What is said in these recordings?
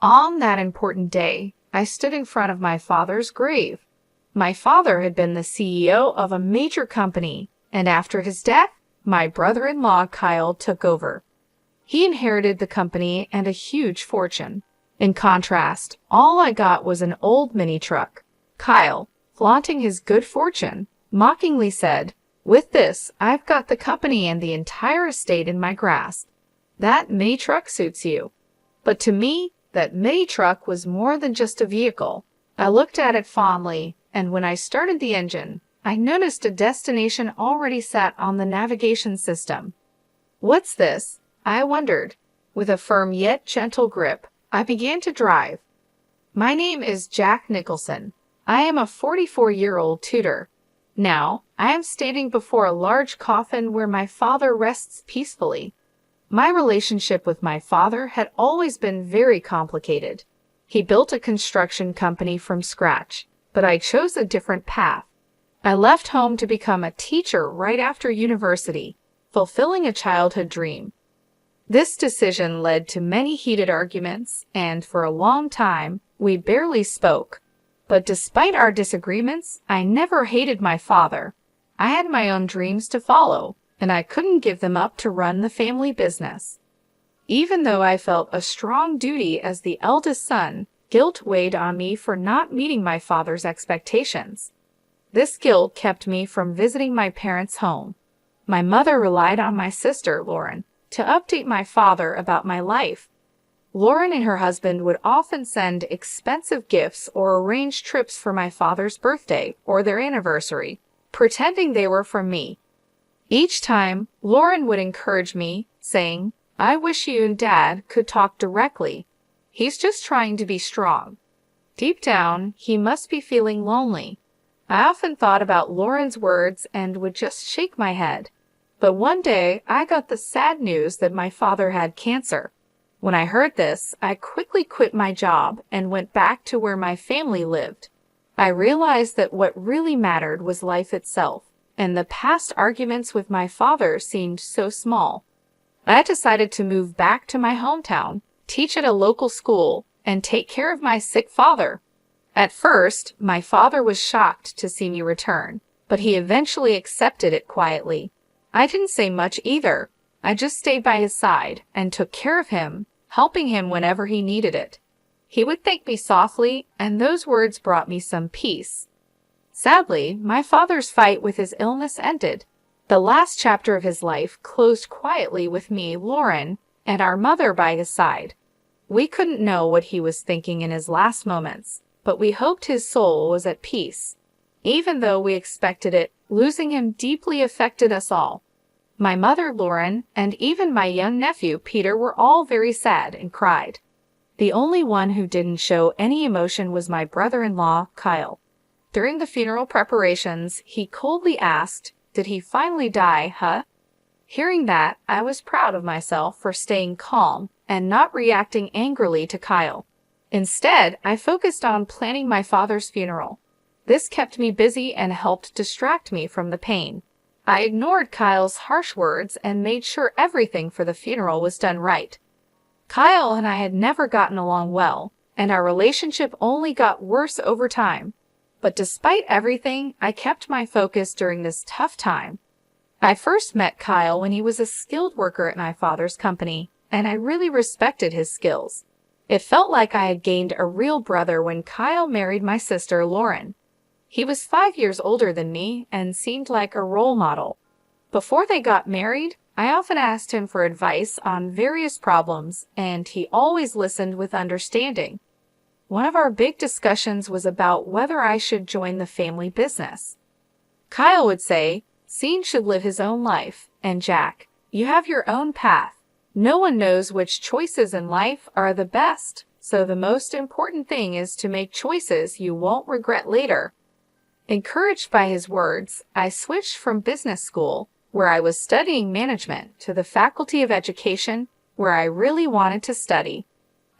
On that important day, I stood in front of my father's grave. My father had been the CEO of a major company, and after his death, my brother-in-law Kyle took over. He inherited the company and a huge fortune. In contrast, all I got was an old mini truck. Kyle, flaunting his good fortune, mockingly said, "With this, I've got the company and the entire estate in my grasp. That mini truck suits you." But to me, that mini truck was more than just a vehicle. I looked at it fondly, and when I started the engine, I noticed a destination already set on the navigation system. "What's this?" I wondered. With a firm yet gentle grip, I began to drive. My name is Jack Nicholson. I am a 44-year-old tutor. Now, I am standing before a large coffin where my father rests peacefully. My relationship with my father had always been very complicated. He built a construction company from scratch, but I chose a different path. I left home to become a teacher right after university, fulfilling a childhood dream. This decision led to many heated arguments, and for a long time, we barely spoke. But despite our disagreements, I never hated my father. I had my own dreams to follow, and I couldn't give them up to run the family business. Even though I felt a strong duty as the eldest son, guilt weighed on me for not meeting my father's expectations. This guilt kept me from visiting my parents' home. My mother relied on my sister, Lauren, to update my father about my life. Lauren and her husband would often send expensive gifts or arrange trips for my father's birthday or their anniversary, pretending they were from me. Each time, Lauren would encourage me, saying, "I wish you and Dad could talk directly. He's just trying to be strong." Deep down, he must be feeling lonely. I often thought about Lauren's words and would just shake my head. But one day, I got the sad news that my father had cancer. When I heard this, I quickly quit my job and went back to where my family lived. I realized that what really mattered was life itself, and the past arguments with my father seemed so small. I decided to move back to my hometown, teach at a local school, and take care of my sick father. At first, my father was shocked to see me return, but he eventually accepted it quietly. I didn't say much either. I just stayed by his side and took care of him, helping him whenever he needed it. He would thank me softly, and those words brought me some peace. Sadly, my father's fight with his illness ended. The last chapter of his life closed quietly with me, Lauren, and our mother by his side. We couldn't know what he was thinking in his last moments, but we hoped his soul was at peace. Even though we expected it, losing him deeply affected us all. My mother, Lauren, and even my young nephew, Peter, were all very sad and cried. The only one who didn't show any emotion was my brother-in-law, Kyle. During the funeral preparations, he coldly asked, "Did he finally die, huh?" Hearing that, I was proud of myself for staying calm and not reacting angrily to Kyle. Instead, I focused on planning my father's funeral. This kept me busy and helped distract me from the pain. I ignored Kyle's harsh words and made sure everything for the funeral was done right. Kyle and I had never gotten along well, and our relationship only got worse over time. But despite everything, I kept my focus during this tough time. I first met Kyle when he was a skilled worker at my father's company, and I really respected his skills. It felt like I had gained a real brother when Kyle married my sister, Lauren. He was 5 years older than me and seemed like a role model. Before they got married, I often asked him for advice on various problems, and he always listened with understanding. One of our big discussions was about whether I should join the family business. Kyle would say, "Sean should live his own life, and Jack, you have your own path. No one knows which choices in life are the best, so the most important thing is to make choices you won't regret later." Encouraged by his words, I switched from business school, where I was studying management, to the Faculty of Education, where I really wanted to study.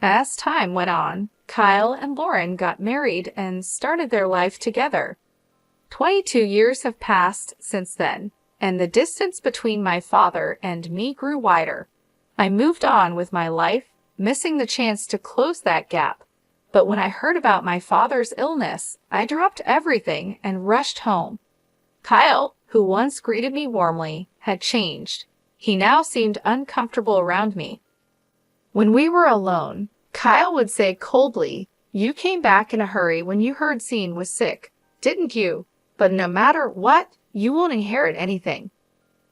As time went on, Kyle and Lauren got married and started their life together. 22 years have passed since then, and the distance between my father and me grew wider. I moved on with my life, missing the chance to close that gap. But when I heard about my father's illness, I dropped everything and rushed home. Kyle, who once greeted me warmly, had changed. He now seemed uncomfortable around me. When we were alone, Kyle would say coldly, "You came back in a hurry when you heard Sean was sick, didn't you? But no matter what, you won't inherit anything."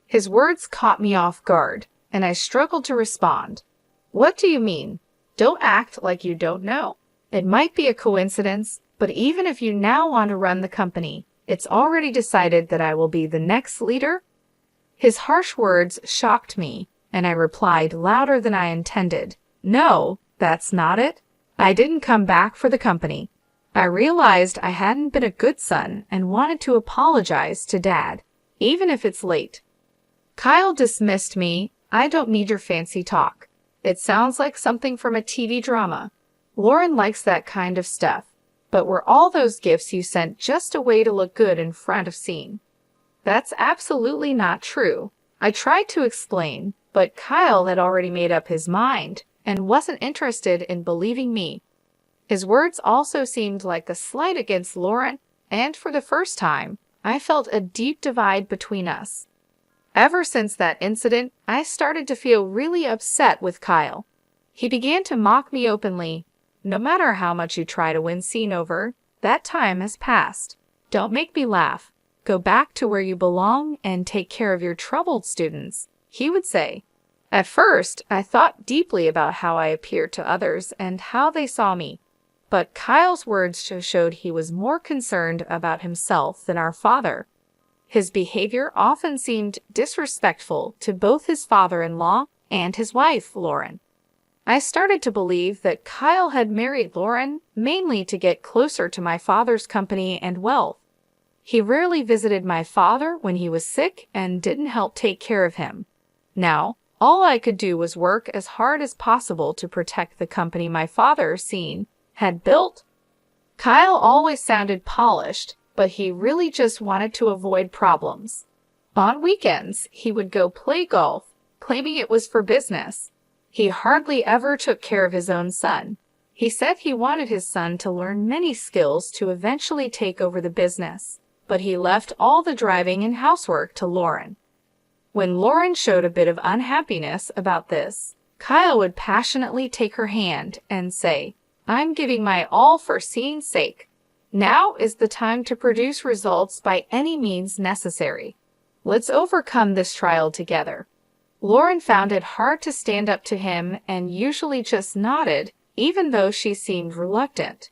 His words caught me off guard, and I struggled to respond. "What do you mean? Don't act like you don't know. It might be a coincidence, but even if you now want to run the company, it's already decided that I will be the next leader." His harsh words shocked me, and I replied louder than I intended. "No, that's not it. I didn't come back for the company. I realized I hadn't been a good son and wanted to apologize to Dad, even if it's late." Kyle dismissed me. "I don't need your fancy talk. It sounds like something from a TV drama. Lauren likes that kind of stuff. But were all those gifts you sent just a way to look good in front of Sean?" "That's absolutely not true." I tried to explain, but Kyle had already made up his mind and wasn't interested in believing me. His words also seemed like a slight against Lauren, and for the first time, I felt a deep divide between us. Ever since that incident, I started to feel really upset with Kyle. He began to mock me openly. "No matter how much you try to win Sean over, that time has passed. Don't make me laugh. Go back to where you belong and take care of your troubled students," he would say. At first, I thought deeply about how I appeared to others and how they saw me. But Kyle's words showed he was more concerned about himself than our father. His behavior often seemed disrespectful to both his father-in-law and his wife, Lauren. I started to believe that Kyle had married Lauren mainly to get closer to my father's company and wealth. He rarely visited my father when he was sick and didn't help take care of him. Now, all I could do was work as hard as possible to protect the company my father, Sean, had built. Kyle always sounded polished, but he really just wanted to avoid problems. On weekends, he would go play golf, claiming it was for business. He hardly ever took care of his own son. He said he wanted his son to learn many skills to eventually take over the business, but he left all the driving and housework to Lauren. When Lauren showed a bit of unhappiness about this, Kyle would passionately take her hand and say, "I'm giving my all for Sean's sake. Now is the time to produce results by any means necessary. Let's overcome this trial together." Lauren found it hard to stand up to him and usually just nodded, even though she seemed reluctant.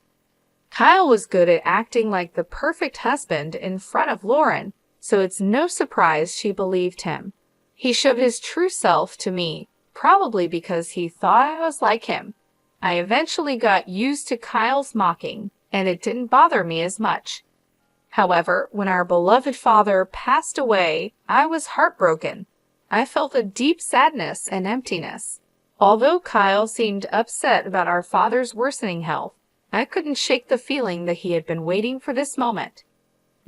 Kyle was good at acting like the perfect husband in front of Lauren, so it's no surprise she believed him. He showed his true self to me, probably because he thought I was like him. I eventually got used to Kyle's mocking, and it didn't bother me as much. However, when our beloved father passed away, I was heartbroken. I felt a deep sadness and emptiness. Although Kyle seemed upset about our father's worsening health, I couldn't shake the feeling that he had been waiting for this moment.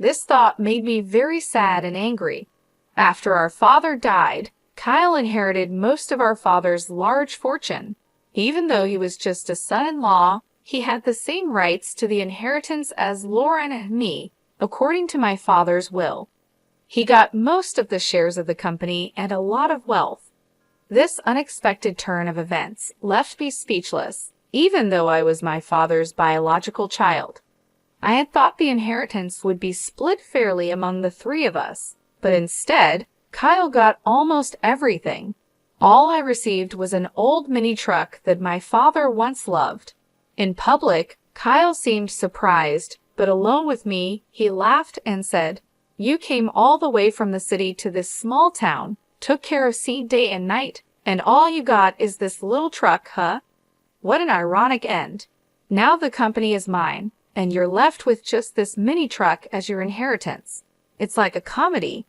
This thought made me very sad and angry. After our father died, Kyle inherited most of our father's large fortune. Even though he was just a son-in-law, he had the same rights to the inheritance as Lauren and me, according to my father's will. He got most of the shares of the company and a lot of wealth. This unexpected turn of events left me speechless, even though I was my father's biological child. I had thought the inheritance would be split fairly among the three of us, but instead, Kyle got almost everything. All I received was an old mini truck that my father once loved. In public, Kyle seemed surprised, but alone with me, he laughed and said, "You came all the way from the city to this small town, took care of Sean day and night, and all you got is this little truck, huh? What an ironic end. Now the company is mine, and you're left with just this mini truck as your inheritance. It's like a comedy."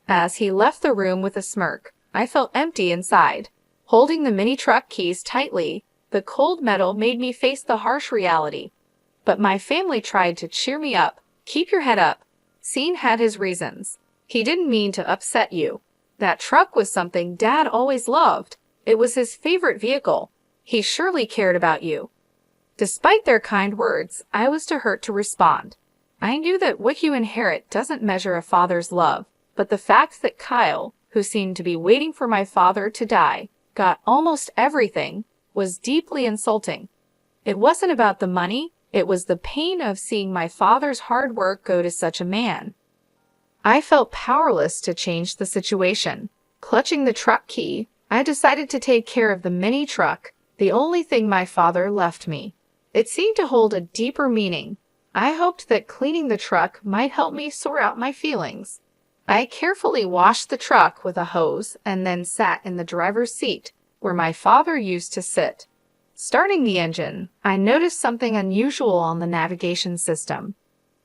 As he left the room with a smirk, I felt empty inside. Holding the mini truck keys tightly, the cold metal made me face the harsh reality. But my family tried to cheer me up. "Keep your head up. Sean had his reasons. He didn't mean to upset you. That truck was something Dad always loved. It was his favorite vehicle. He surely cared about you." Despite their kind words, I was too hurt to respond. I knew that what you inherit doesn't measure a father's love, but the fact that Kyle, who seemed to be waiting for my father to die, got almost everything, was deeply insulting. It wasn't about the money, it was the pain of seeing my father's hard work go to such a man. I felt powerless to change the situation. Clutching the truck key, I decided to take care of the mini truck, the only thing my father left me. It seemed to hold a deeper meaning. I hoped that cleaning the truck might help me sort out my feelings. I carefully washed the truck with a hose and then sat in the driver's seat, where my father used to sit. Starting the engine, I noticed something unusual on the navigation system.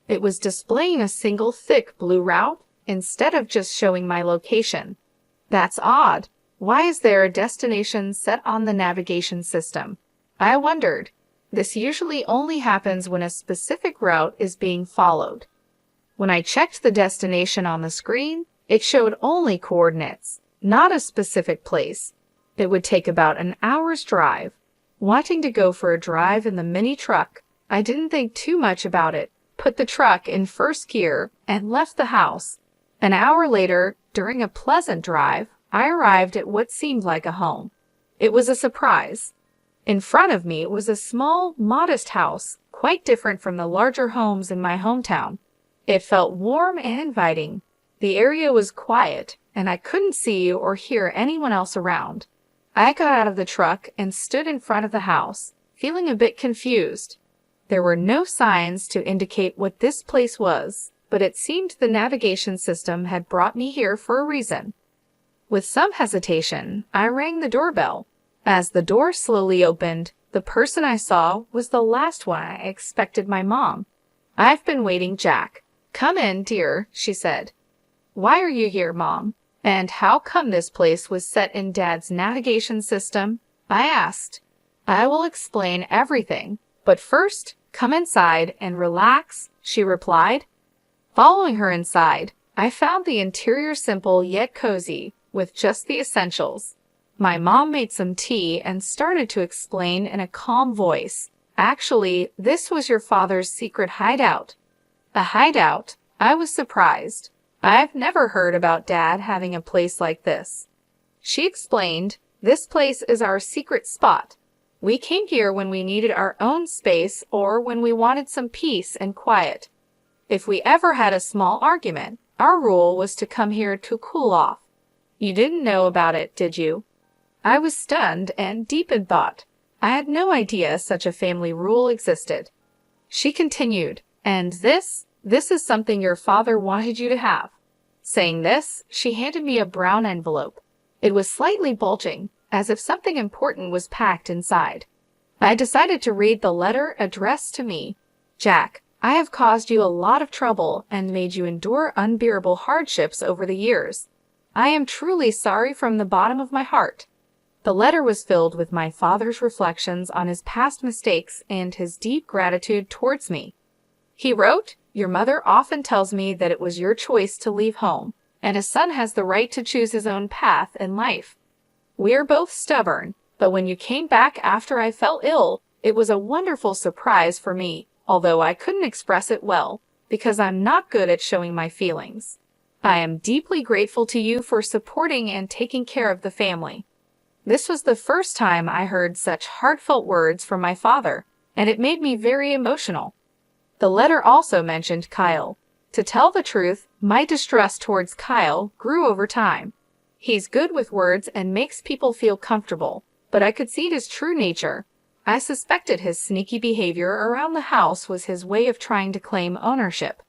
It was displaying a single thick blue route instead of just showing my location. That's odd. Why is there a destination set on the navigation system? I wondered. This usually only happens when a specific route is being followed. When I checked the destination on the screen, it showed only coordinates, not a specific place. It would take about an hour's drive. Wanting to go for a drive in the mini truck, I didn't think too much about it, put the truck in first gear, and left the house. An hour later, during a pleasant drive, I arrived at what seemed like a home. It was a surprise. In front of me was a small, modest house, quite different from the larger homes in my hometown. It felt warm and inviting. The area was quiet, and I couldn't see or hear anyone else around. I got out of the truck and stood in front of the house, feeling a bit confused. There were no signs to indicate what this place was, but it seemed the navigation system had brought me here for a reason. With some hesitation, I rang the doorbell. As the door slowly opened, the person I saw was the last one I expected, my mom. "I've been waiting, Jack." "Come in, dear," she said. "Why are you here, Mom? And how come this place was set in Dad's navigation system?" I asked. "I will explain everything, but first, come inside and relax," she replied. Following her inside, I found the interior simple yet cozy, with just the essentials. My mom made some tea and started to explain in a calm voice. "Actually, this was your father's secret hideout." A hideout? I was surprised. I've never heard about Dad having a place like this. She explained, "This place is our secret spot. We came here when we needed our own space or when we wanted some peace and quiet. If we ever had a small argument, our rule was to come here to cool off. You didn't know about it, did you?" I was stunned and deep in thought. I had no idea such a family rule existed. She continued, "And this is something your father wanted you to have." Saying this, she handed me a brown envelope. It was slightly bulging, as if something important was packed inside. I decided to read the letter addressed to me. "Jack, I have caused you a lot of trouble and made you endure unbearable hardships over the years. I am truly sorry from the bottom of my heart." The letter was filled with my father's reflections on his past mistakes and his deep gratitude towards me. He wrote, "Your mother often tells me that it was your choice to leave home, and a son has the right to choose his own path in life. We are both stubborn, but when you came back after I fell ill, it was a wonderful surprise for me, although I couldn't express it well, because I'm not good at showing my feelings. I am deeply grateful to you for supporting and taking care of the family." This was the first time I heard such heartfelt words from my father, and it made me very emotional. The letter also mentioned Kyle. To tell the truth, my distrust towards Kyle grew over time. He's good with words and makes people feel comfortable, but I could see his true nature. I suspected his sneaky behavior around the house was his way of trying to claim ownership.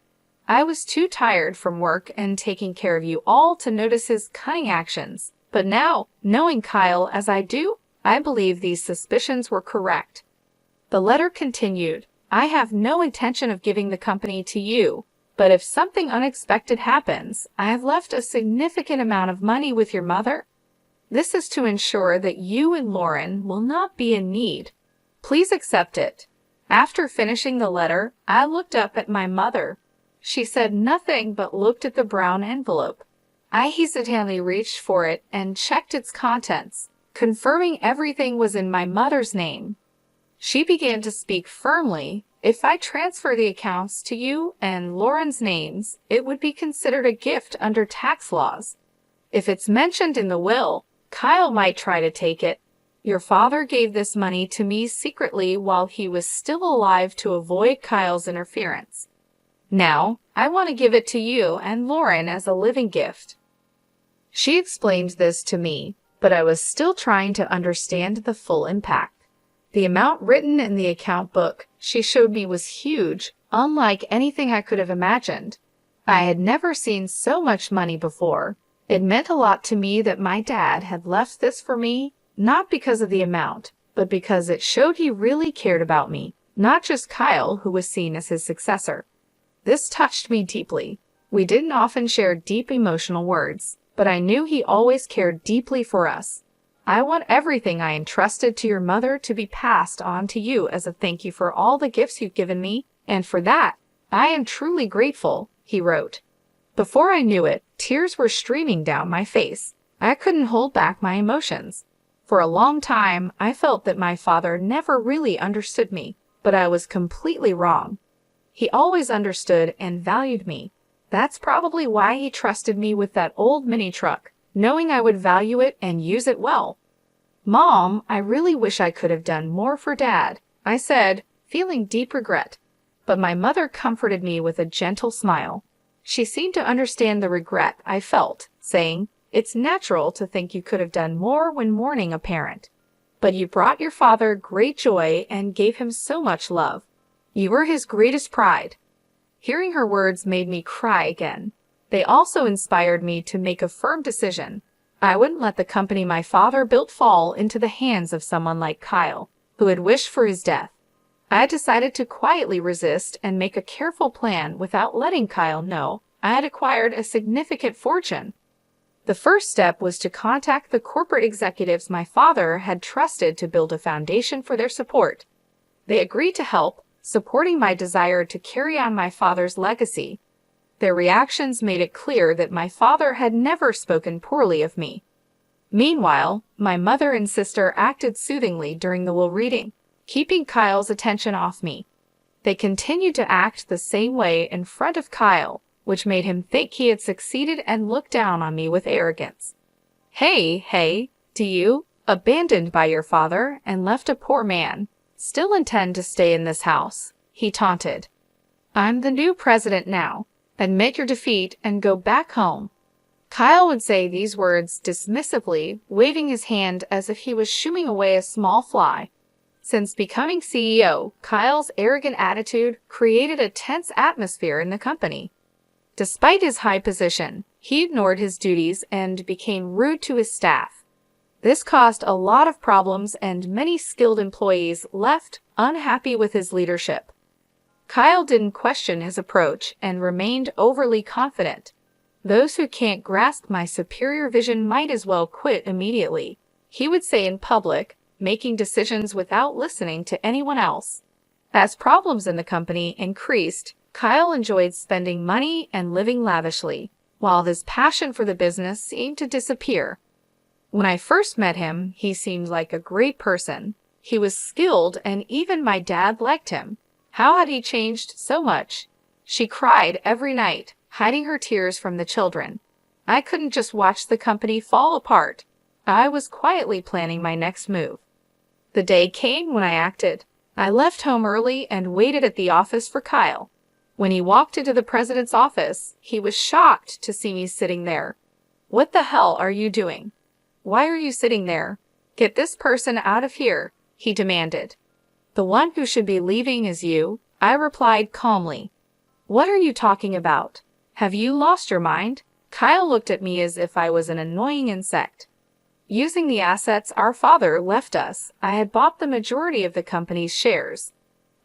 I was too tired from work and taking care of you all to notice his cunning actions. But now, knowing Kyle as I do, I believe these suspicions were correct. The letter continued, "I have no intention of giving the company to you, but if something unexpected happens, I have left a significant amount of money with your mother. This is to ensure that you and Lauren will not be in need. Please accept it." After finishing the letter, I looked up at my mother. She said nothing but looked at the brown envelope. I hesitantly reached for it and checked its contents. confirming everything was in my mother's name. She began to speak firmly. If I transfer the accounts to you and Lauren's names, it would be considered a gift under tax laws. If it's mentioned in the will, Kyle might try to take it. Your father gave this money to me secretly while he was still alive to avoid Kyle's interference. Now, I want to give it to you and Lauren as a living gift. She explained this to me, but I was still trying to understand the full impact. The amount written in the account book she showed me was huge, unlike anything I could have imagined. I had never seen so much money before. It meant a lot to me that my dad had left this for me, not because of the amount, but because it showed he really cared about me, not just Kyle, who was seen as his successor. This touched me deeply. We didn't often share deep emotional words, but I knew he always cared deeply for us. I want everything I entrusted to your mother to be passed on to you as a thank you for all the gifts you've given me, and for that, I am truly grateful, he wrote. Before I knew it, tears were streaming down my face. I couldn't hold back my emotions. For a long time, I felt that my father never really understood me, but I was completely wrong. He always understood and valued me. That's probably why he trusted me with that old mini truck, knowing I would value it and use it well. Mom, I really wish I could have done more for Dad, I said, feeling deep regret. But my mother comforted me with a gentle smile. She seemed to understand the regret I felt, saying, "It's natural to think you could have done more when mourning a parent. But you brought your father great joy and gave him so much love. You were his greatest pride." Hearing her words made me cry again. They also inspired me to make a firm decision. I wouldn't let the company my father built fall into the hands of someone like Kyle, who had wished for his death. I had decided to quietly resist and make a careful plan without letting Kyle know I had acquired a significant fortune. The first step was to contact the corporate executives my father had trusted to build a foundation for their support. They agreed to help, supporting my desire to carry on my father's legacy. Their reactions made it clear that my father had never spoken poorly of me. Meanwhile, my mother and sister acted soothingly during the will reading, keeping Kyle's attention off me. They continued to act the same way in front of Kyle, which made him think he had succeeded and look down on me with arrogance. Hey, do you, abandoned by your father and left a poor man, still intend to stay in this house?" he taunted. "I'm the new president now. Admit your defeat and go back home." Kyle would say these words dismissively, waving his hand as if he was shooing away a small fly. Since becoming CEO, Kyle's arrogant attitude created a tense atmosphere in the company. Despite his high position, he ignored his duties and became rude to his staff. This caused a lot of problems and many skilled employees left unhappy with his leadership. Kyle didn't question his approach and remained overly confident. "Those who can't grasp my superior vision might as well quit immediately," he would say in public, making decisions without listening to anyone else. As problems in the company increased, Kyle enjoyed spending money and living lavishly, while his passion for the business seemed to disappear. When I first met him, he seemed like a great person. He was skilled and even my dad liked him. How had he changed so much? She cried every night, hiding her tears from the children. I couldn't just watch the company fall apart. I was quietly planning my next move. The day came when I acted. I left home early and waited at the office for Kyle. When he walked into the president's office, he was shocked to see me sitting there. "What the hell are you doing? Why are you sitting there? Get this person out of here," he demanded. "The one who should be leaving is you," I replied calmly. "What are you talking about? Have you lost your mind?" Kyle looked at me as if I was an annoying insect. Using the assets our father left us, I had bought the majority of the company's shares.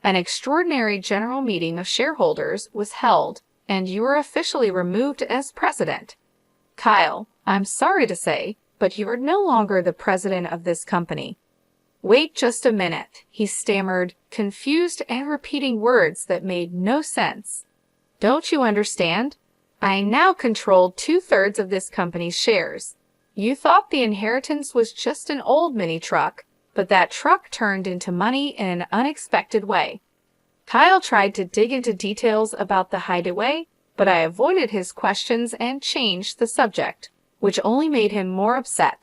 An extraordinary general meeting of shareholders was held, and you were officially removed as president. Kyle, I'm sorry to say, but you are no longer the president of this company. "Wait just a minute," he stammered, confused and repeating words that made no sense. "Don't you understand? I now control 2/3 of this company's shares. You thought the inheritance was just an old mini truck, but that truck turned into money in an unexpected way. Kyle tried to dig into details about the hideaway, but I avoided his questions and changed the subject, which only made him more upset.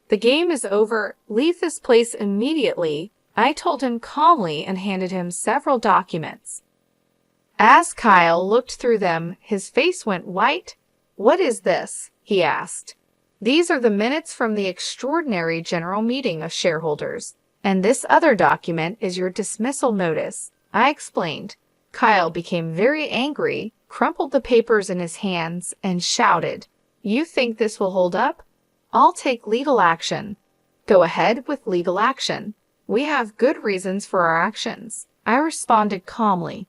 The game is over. Leave this place immediately, I told him calmly and handed him several documents. As Kyle looked through them, his face went white. What is this? He asked. These are the minutes from the extraordinary general meeting of shareholders, and this other document is your dismissal notice, I explained. Kyle became very angry, crumpled the papers in his hands, and shouted, You think this will hold up? I'll take legal action. Go ahead with legal action. We have good reasons for our actions, I responded calmly.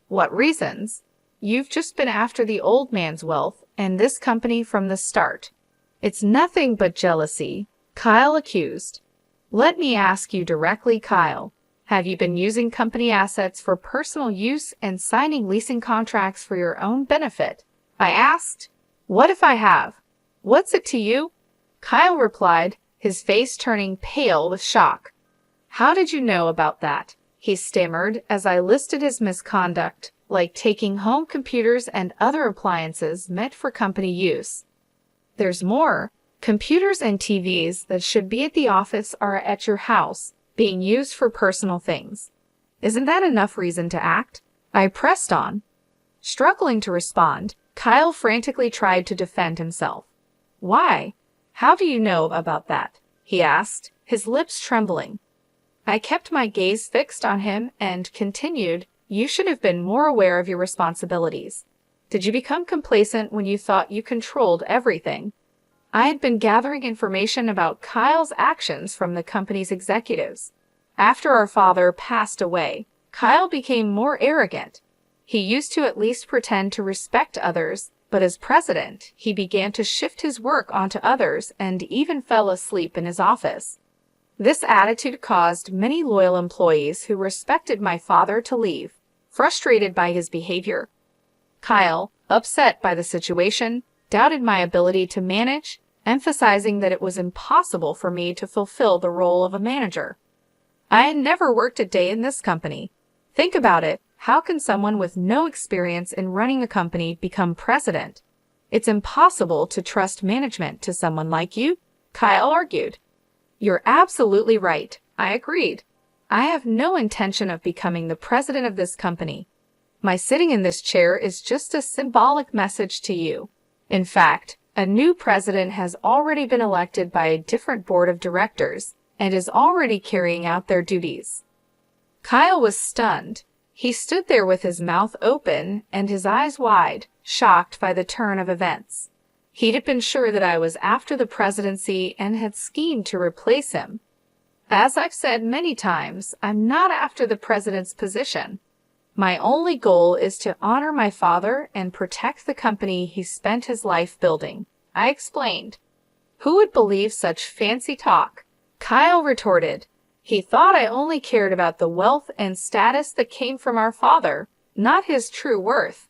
What reasons? You've just been after the old man's wealth and this company from the start. It's nothing but jealousy, Kyle accused. Let me ask you directly, Kyle. Have you been using company assets for personal use and signing leasing contracts for your own benefit? I asked. What if I have? What's it to you? Kyle replied, his face turning pale with shock. How did you know about that? He stammered as I listed his misconduct, like taking home computers and other appliances meant for company use. There's more. Computers and TVs that should be at the office are at your house, being used for personal things. Isn't that enough reason to act? I pressed on. Struggling to respond, Kyle frantically tried to defend himself. Why? How do you know about that? He asked, his lips trembling. I kept my gaze fixed on him and continued, You should have been more aware of your responsibilities. Did you become complacent when you thought you controlled everything? I had been gathering information about Kyle's actions from the company's executives. After our father passed away, Kyle became more arrogant. He used to at least pretend to respect others, but as president, he began to shift his work onto others and even fell asleep in his office. This attitude caused many loyal employees who respected my father to leave, frustrated by his behavior. Kyle, upset by the situation, doubted my ability to manage, emphasizing that it was impossible for me to fulfill the role of a manager. I had never worked a day in this company. Think about it. How can someone with no experience in running a company become president? It's impossible to trust management to someone like you, Kyle argued. You're absolutely right, I agreed. I have no intention of becoming the president of this company. My sitting in this chair is just a symbolic message to you. In fact, a new president has already been elected by a different board of directors and is already carrying out their duties. Kyle was stunned. He stood there with his mouth open and his eyes wide, shocked by the turn of events. He'd been sure that I was after the presidency and had schemed to replace him. As I've said many times, I'm not after the president's position. My only goal is to honor my father and protect the company he spent his life building, I explained. Who would believe such fancy talk? Kyle retorted. He thought I only cared about the wealth and status that came from our father, not his true worth.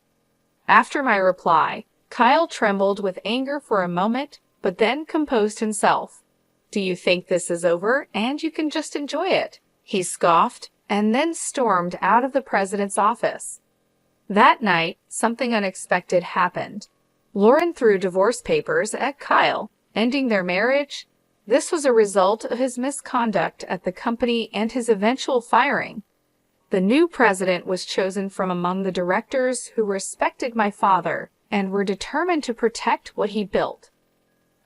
After my reply, Kyle trembled with anger for a moment, but then composed himself. Do you think this is over and you can just enjoy it? He scoffed, and then stormed out of the president's office. That night, something unexpected happened. Lauren threw divorce papers at Kyle, ending their marriage. This was a result of his misconduct at the company and his eventual firing. The new president was chosen from among the directors who respected my father and were determined to protect what he built.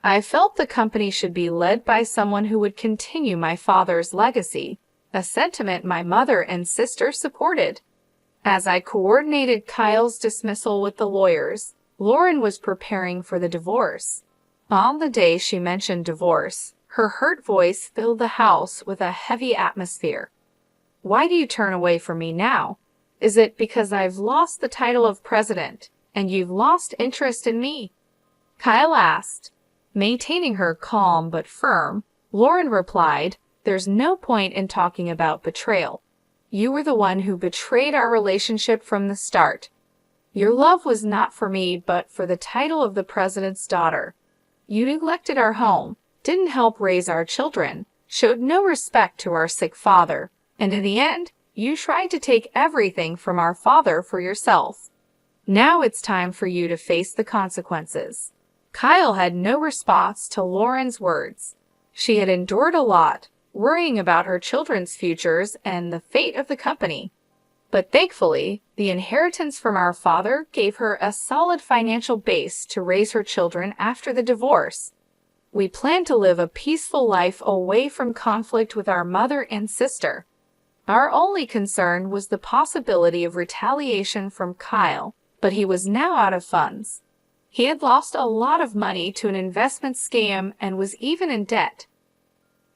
I felt the company should be led by someone who would continue my father's legacy, a sentiment my mother and sister supported. As I coordinated Kyle's dismissal with the lawyers, Lauren was preparing for the divorce. On the day she mentioned divorce, her hurt voice filled the house with a heavy atmosphere. Why do you turn away from me now? Is it because I've lost the title of president and you've lost interest in me? Kyle asked. Maintaining her calm but firm, Lauren replied, There's no point in talking about betrayal. You were the one who betrayed our relationship from the start. Your love was not for me but for the title of the president's daughter. You neglected our home, didn't help raise our children, showed no respect to our sick father, and in the end, you tried to take everything from our father for yourself. Now it's time for you to face the consequences." Kyle had no response to Lauren's words. She had endured a lot, worrying about her children's futures and the fate of the company. But thankfully, the inheritance from our father gave her a solid financial base to raise her children after the divorce. We planned to live a peaceful life away from conflict with our mother and sister. Our only concern was the possibility of retaliation from Kyle, but he was now out of funds. He had lost a lot of money to an investment scam and was even in debt.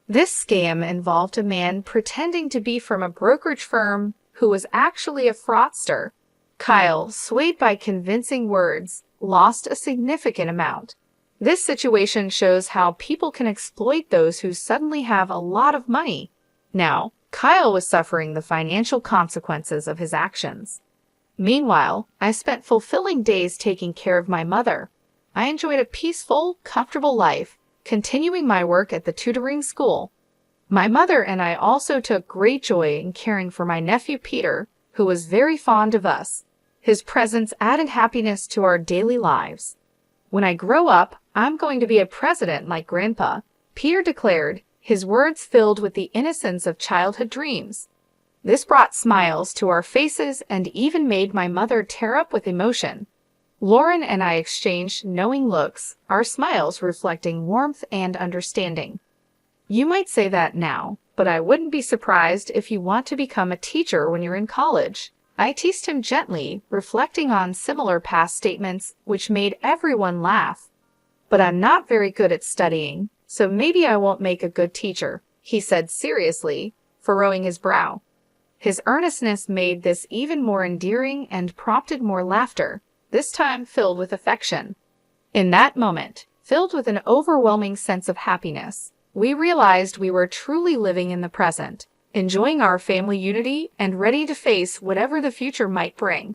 This scam involved a man pretending to be from a brokerage firm who was actually a fraudster. Kyle, swayed by convincing words, lost a significant amount. This situation shows how people can exploit those who suddenly have a lot of money. Now, Kyle was suffering the financial consequences of his actions. Meanwhile, I spent fulfilling days taking care of my mother. I enjoyed a peaceful, comfortable life, continuing my work at the tutoring school. My mother and I also took great joy in caring for my nephew Peter, who was very fond of us. His presence added happiness to our daily lives. "When I grow up, I'm going to be a president like Grandpa," Peter declared, his words filled with the innocence of childhood dreams. This brought smiles to our faces and even made my mother tear up with emotion. Lauren and I exchanged knowing looks, our smiles reflecting warmth and understanding. "You might say that now, but I wouldn't be surprised if you want to become a teacher when you're in college." I teased him gently, reflecting on similar past statements which made everyone laugh. "But I'm not very good at studying, so maybe I won't make a good teacher," he said seriously, furrowing his brow. His earnestness made this even more endearing and prompted more laughter, this time filled with affection. In that moment, filled with an overwhelming sense of happiness, we realized we were truly living in the present, enjoying our family unity and ready to face whatever the future might bring.